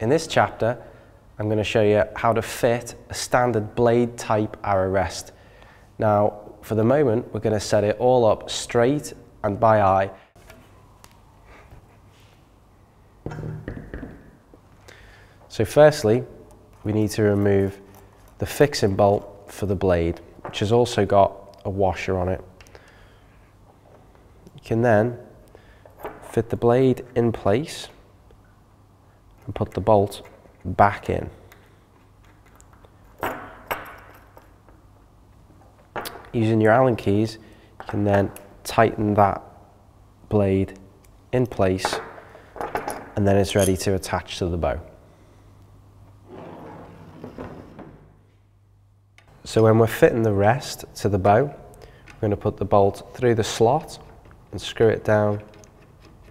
In this chapter, I'm going to show you how to fit a standard blade type arrow rest. Now, for the moment, we're going to set it all up straight and by eye. So firstly, we need to remove the fixing bolt for the blade, which has also got a washer on it. You can then fit the blade in place and put the bolt back in. Using your Allen keys, you can then tighten that blade in place, and then it's ready to attach to the bow. So when we're fitting the rest to the bow, we're going to put the bolt through the slot and screw it down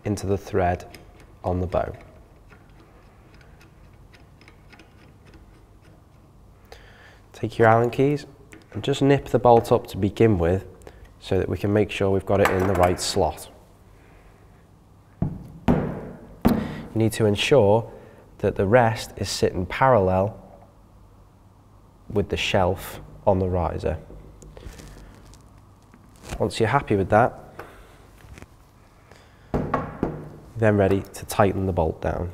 into the thread on the bow. Take your Allen keys and just nip the bolt up to begin with so that we can make sure we've got it in the right slot. You need to ensure that the rest is sitting parallel with the shelf on the riser. Once you're happy with that, you're then ready to tighten the bolt down.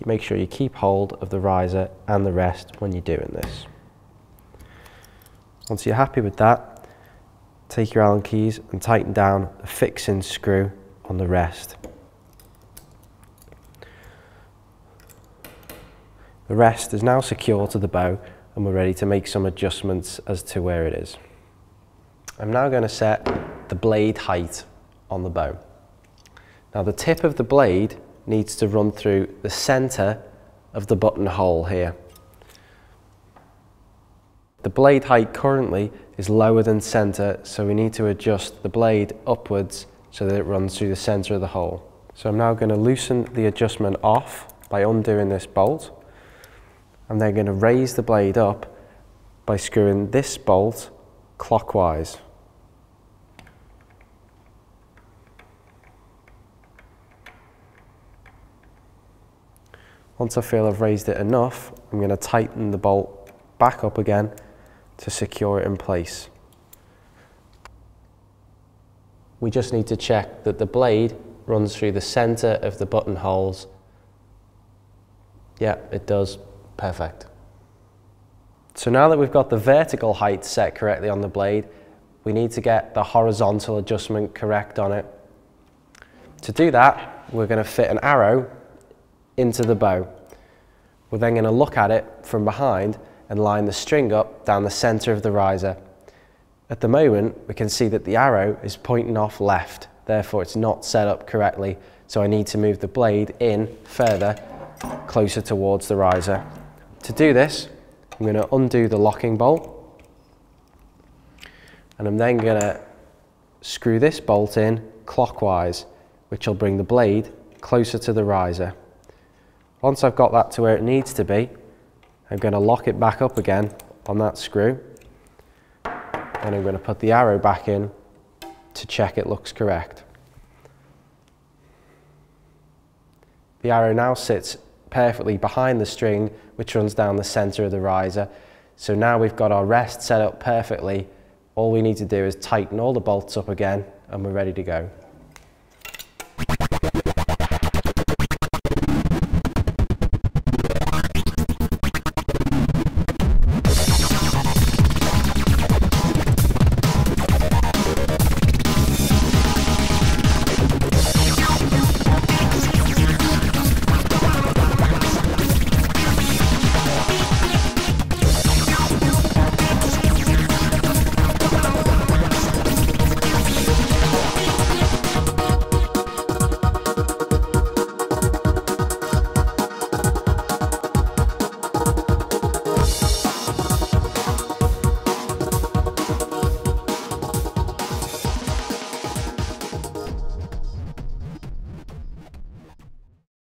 Make sure you keep hold of the riser and the rest when you're doing this. Once you're happy with that, take your Allen keys and tighten down the fixing screw on the rest. The rest is now secure to the bow and we're ready to make some adjustments as to where it is. I'm now going to set the blade height on the bow. Now the tip of the blade needs to run through the center of the buttonhole here. The blade height currently is lower than center, so we need to adjust the blade upwards so that it runs through the center of the hole. So I'm now going to loosen the adjustment off by undoing this bolt. I'm then going to raise the blade up by screwing this bolt clockwise. Once I feel I've raised it enough, I'm going to tighten the bolt back up again to secure it in place. We just need to check that the blade runs through the center of the buttonholes. Yeah, it does. Perfect. So now that we've got the vertical height set correctly on the blade, we need to get the horizontal adjustment correct on it. To do that, we're going to fit an arrow into the bow. We're then going to look at it from behind and line the string up down the center of the riser. At the moment, we can see that the arrow is pointing off left, therefore it's not set up correctly, so I need to move the blade in further, closer towards the riser. To do this, I'm going to undo the locking bolt, and I'm then going to screw this bolt in clockwise, which will bring the blade closer to the riser. Once I've got that to where it needs to be, I'm going to lock it back up again on that screw, and I'm going to put the arrow back in to check it looks correct. The arrow now sits perfectly behind the string, which runs down the center of the riser. So now we've got our rest set up perfectly. All we need to do is tighten all the bolts up again and we're ready to go.